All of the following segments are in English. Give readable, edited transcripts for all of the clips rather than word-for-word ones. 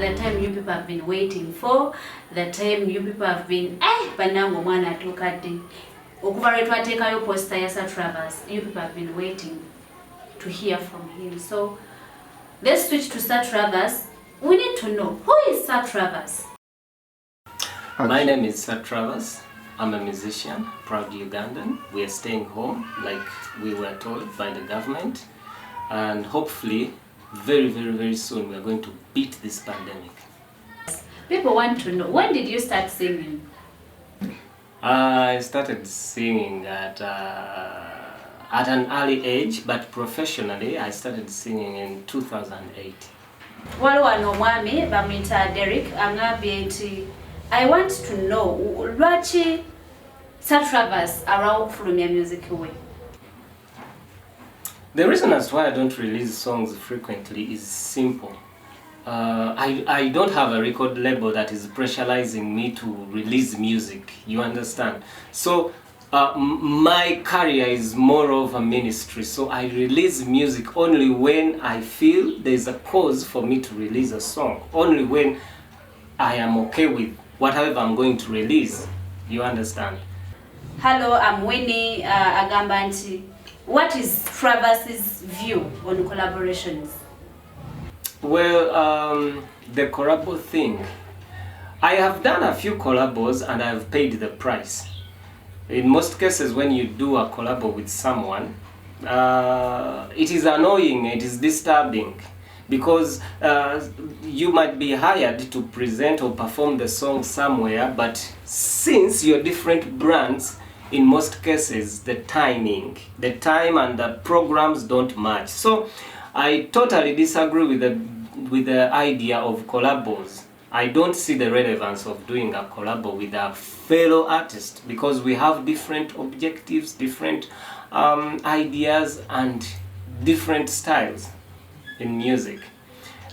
the time you people have been waiting for, the time you people have been banango mwana atokadde okuva lwe twateekayo poster ya Sir Travas, you people have been waiting to hear from him. So let's switch to Sir Travas. We need to know, who is Sir Travas? My name is Sir Travas. I'm a musician, proud Ugandan. We are staying home like we were told by the government, and hopefully very, very, very soon we are going to beat this pandemic. People want to know, when did you start singing? I started singing at an early age, but professionally I started singing in 2008. Waliwo ano mwami bamwita Derek angambye nti I want to know lwaki Sir Travas arawo okufulumya music we. The reason as to why I don't release songs frequently is simple. I don't have a record label that is pressurizing me to release music, you understand? So my career is more of a ministry, so I release music only when I feel there's a cause for me to release a song, only when I am okay with whatever I'm going to release, you understand? Hello, I'm Winnie agamba nti, what is Travas's view on collaborations? Well, the collabo thing, I have done a few collabos and I've paid the price. In most cases, when you do a collabo with someone, it is annoying, it is disturbing, because you might be hired to present or perform the song somewhere, but since you're different brands, in most cases the time and the programs don't match. So I totally disagree with the idea of collabos. I don't see the relevance of doing a collabo with a fellow artist, because we have different objectives, different ideas and different styles in music.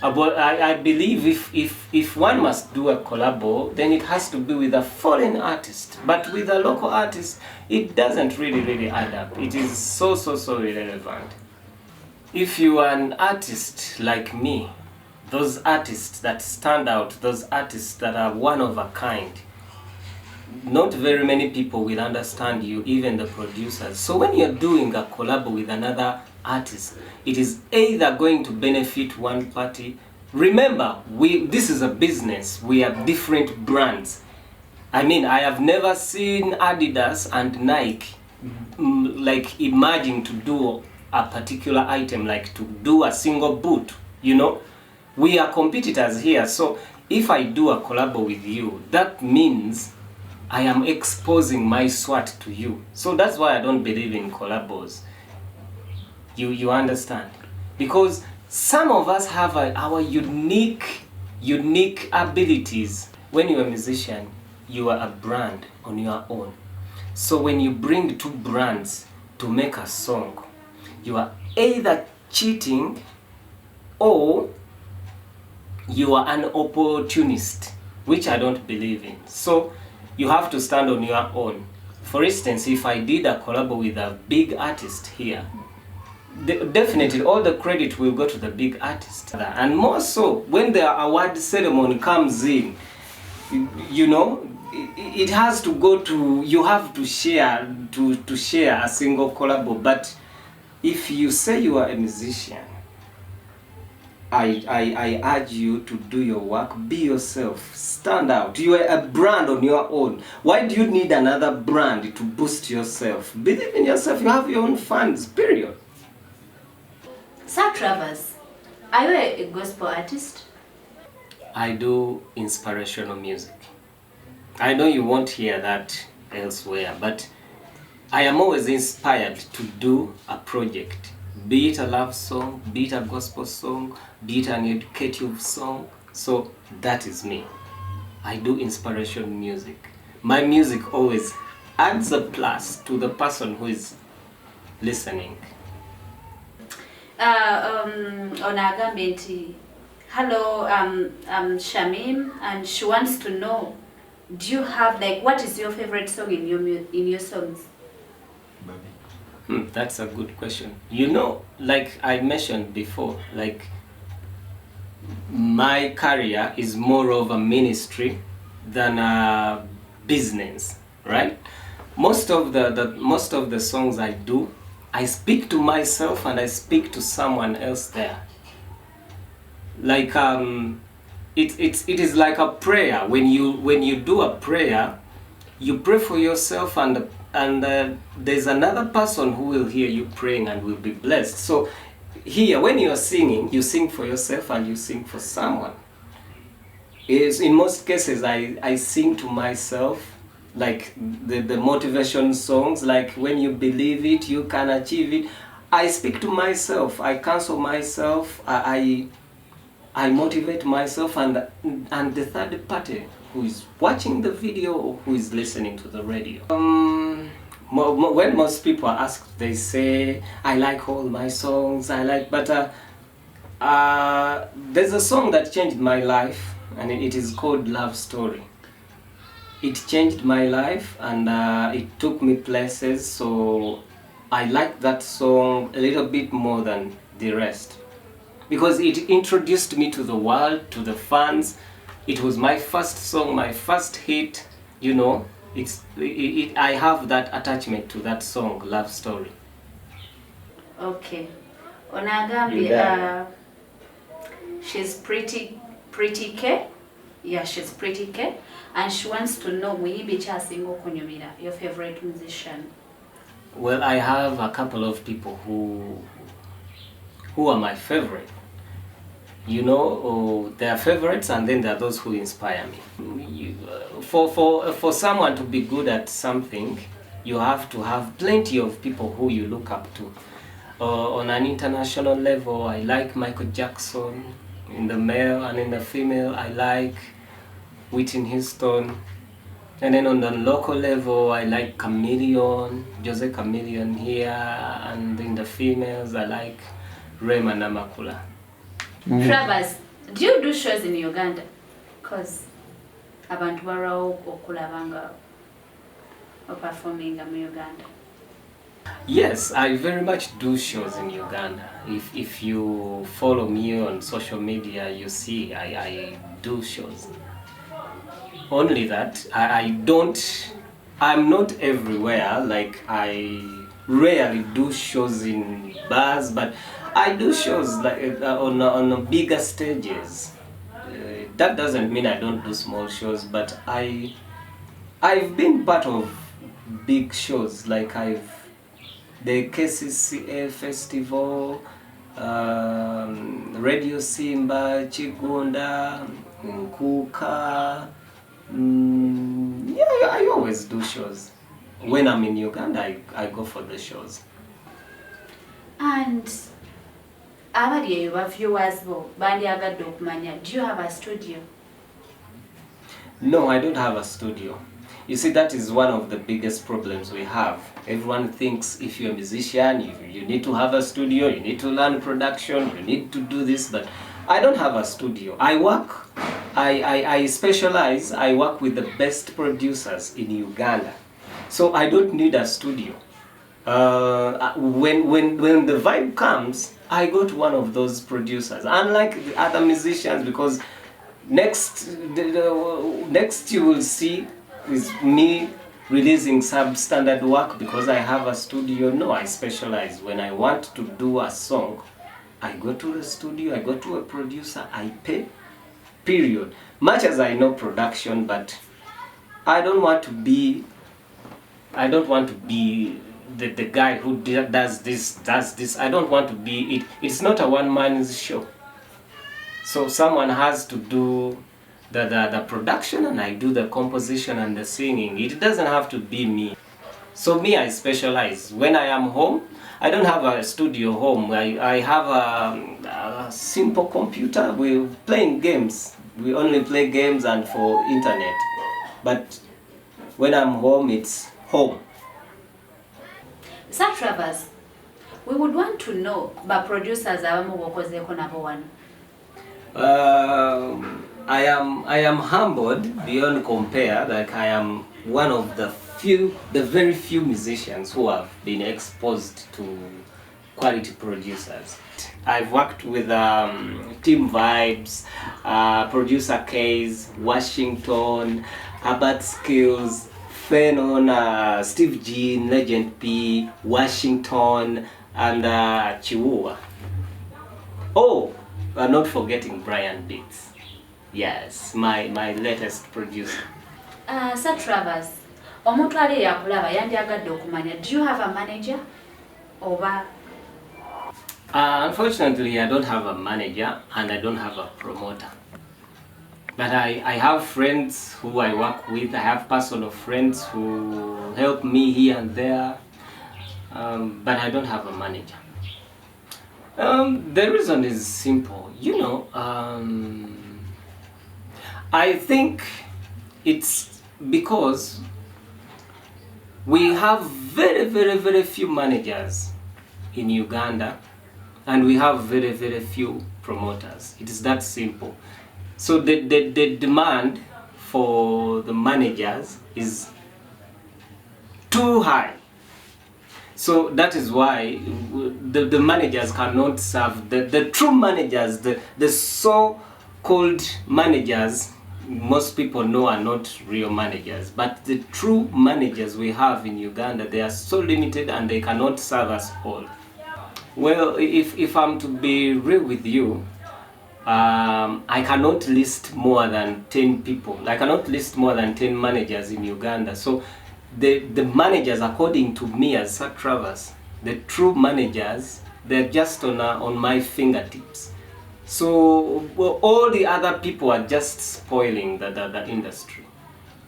But I believe if one must do a collabo, then it has to be with a foreign artist. But with a local artist, it doesn't really add up. It is so irrelevant. If you are an artist like me, those artists that stand out, those artists that are one of a kind, not very many people will understand you, even the producers. So when you're doing a collab with another artist, it is either going to benefit one party. Remember, this is a business. We have different brands. I mean, I have never seen Adidas and Nike like emerging to do a particular item, like to do a single boot, you know. We are competitors here, so if I do a collab with you, that means I am exposing my SWAT to you. So that's why I don't believe in collabos. You understand? Because some of us have our unique abilities. When you're a musician, you are a brand on your own. So when you bring two brands to make a song, you are either cheating or you are an opportunist, which I don't believe in. So you have to stand on your own. For instance, if I did a collab with a big artist here, definitely all the credit will go to the big artist. And more so, when the award ceremony comes in, you know, it has to go to, you have to share a single collab. But if you say you are a musician, I urge you to do your work, be yourself, stand out. You are a brand on your own. Why do you need another brand to boost yourself? Believe in yourself, you have your own fans, period. Sir Travas, are you a gospel artist? I do inspirational music. I know you won't hear that elsewhere, but I am always inspired to do a project. Be it a love song, be it a gospel song, be it an educative song. So that is me. I do inspirational music. My music always adds a plus to the person who is listening. Onagambye nti, hello, I'm Shamim, and she wants to know, do you have, like, what is your favorite song in your songs? That's a good question. You know, like I mentioned before, like my career is more of a ministry than a business, right? Most of the songs I do, I speak to myself and I speak to someone else there. Like it is like a prayer. When you do a prayer, you pray for yourself, and there's another person who will hear you praying and will be blessed. So here, when you're singing, you sing for yourself and you sing for someone. In most cases, I sing to myself, like the motivation songs, like when you believe it, you can achieve it. I speak to myself, I counsel myself, I motivate myself, and the third party who is watching the video or who is listening to the radio. When most people are asked, they say, I like all my songs, but there's a song that changed my life, and it is called Love Story. It changed my life, and it took me places, so I like that song a little bit more than the rest, because it introduced me to the world, to the fans. It was my first song, my first hit, you know. I have that attachment to that song, Love Story. Okay. Onagambi, she's pretty K. Yeah, she's pretty K. And she wants to know, your favorite musician. Well, I have a couple of people who are my favorite. You know, there are favorites, and then there are those who inspire me. For someone to be good at something, you have to have plenty of people who you look up to. On an international level, I like Michael Jackson. In the male and in the female, I like Whitney Houston. And then on the local level, I like Jose Chameleon here. And in the females, I like Rema Namakula. Travas, do you do shows in Uganda? Because abantu barawo okulabanga performing in Uganda. Yes, I very much do shows in Uganda. If you follow me on social media, you see I do shows. Only that I'm not everywhere. Like, I rarely do shows in bars, but I do shows like on bigger stages. That doesn't mean I don't do small shows, but I've been part of big shows. Like the KCCA festival, Radio Simba, Chigunda, Nkuka. Yeah, I always do shows. When I'm in Uganda, I go for the shows. And abali viewers bo bandi agadde okumanya, do you have a studio? No, I don't have a studio. You see, that is one of the biggest problems we have. Everyone thinks if you're a musician, you need to have a studio, you need to learn production, you need to do this, but I don't have a studio. I specialize, I work with the best producers in Uganda. So I don't need a studio. When the vibe comes, I go to one of those producers. Unlike the other musicians, because next you will see is me releasing substandard work because I have a studio. No, I specialize. When I want to do a song, I go to the studio, I go to a producer, I pay, period. Much as I know production, but I don't want to be the guy who does this. I don't want to be it. It's not a one-man show. So someone has to do the production, and I do the composition and the singing. It doesn't have to be me. So me, I specialize. When I am home, I don't have a studio home. I have a simple computer. We're playing games. We only play games and for internet. But when I'm home, it's home. Sir Travas, we would want to know about producers abamu bokozeko nabo wano. I am humbled beyond compare. Like, I am one of the very few musicians who have been exposed to quality producers. I've worked with Team Vibes, Producer Case, Washington, Herbert Skills, Fenon, Steve Jean, Legend P, Washington, and Chihuahua. Oh, not forgetting Brian Beats. Yes, my latest producer. Sir Travas, omuntu ali yakulaba yandyagadde okumanya, do you have a manager? Oba? Unfortunately, I don't have a manager and I don't have a promoter. But I have friends who I work with. I have personal friends who help me here and there. But I don't have a manager. The reason is simple. I think it's because we have very few managers in Uganda, and we have very few promoters. It is that simple. So the demand for the managers is too high. So that is why the managers cannot serve. The true managers, the so-called managers, most people know are not real managers. But the true managers we have in Uganda, they are so limited and they cannot serve us all. Well, if I'm to be real with you, I cannot list more than 10 people. I cannot list more than 10 managers in Uganda. So the managers, according to me as Sir Travas, the true managers, they're just on my fingertips. So all the other people are just spoiling the industry.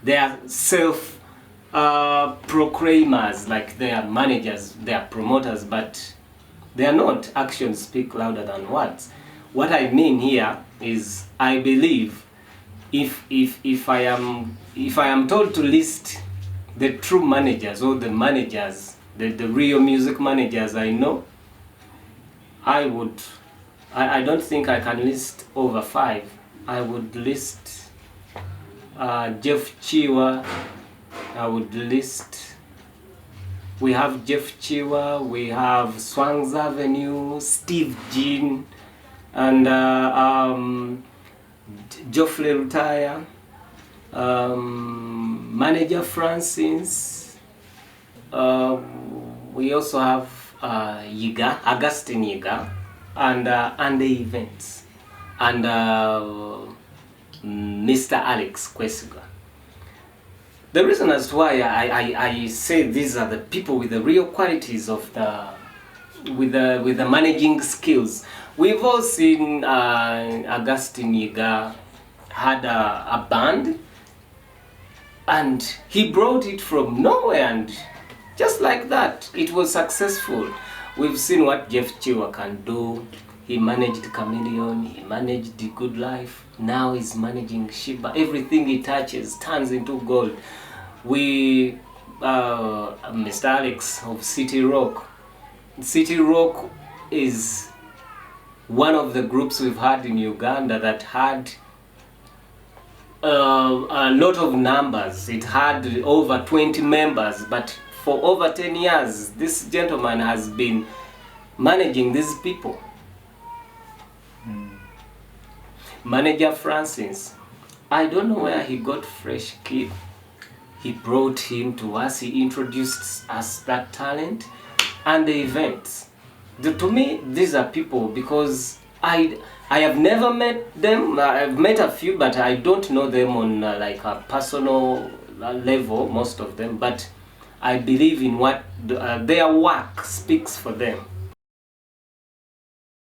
They are self-proclaimers, like they are managers, they are promoters, but they are not. Actions speak louder than words. What I mean here is, I believe if I am told to list the true managers or the managers, the real music managers I know, I don't think I can list over 5. I would list Jeff Chiwa. I would list. We have Jeff Chiwa, we have Swangs Avenue, Steve Jean, and Geoffrey Rutaya, Manager Francis. We also have Augustine Yiga, and the events, and Mr. Alex Kwesiga. The reason as to why I say these are the people with the real qualities of with the managing skills. We've all seen Augustine Yiga had a band, and he brought it from nowhere, and just like that, it was successful. We've seen what Jeff Chiwa can do. He managed Chameleon, he managed The Good Life, now he's managing Shiba. Everything he touches turns into gold. Mr. Alex of City Rock. City Rock is one of the groups we've had in Uganda that had a lot of numbers. It had over 20 members, but for over 10 years, this gentleman has been managing these people. Manager Francis, I don't know where he got Fresh Kid. He brought him to us, he introduced us that talent and the events. To me, these are people, because I have never met them. I've met a few, but I don't know them on like a personal level, most of them, but I believe in what their work speaks for them.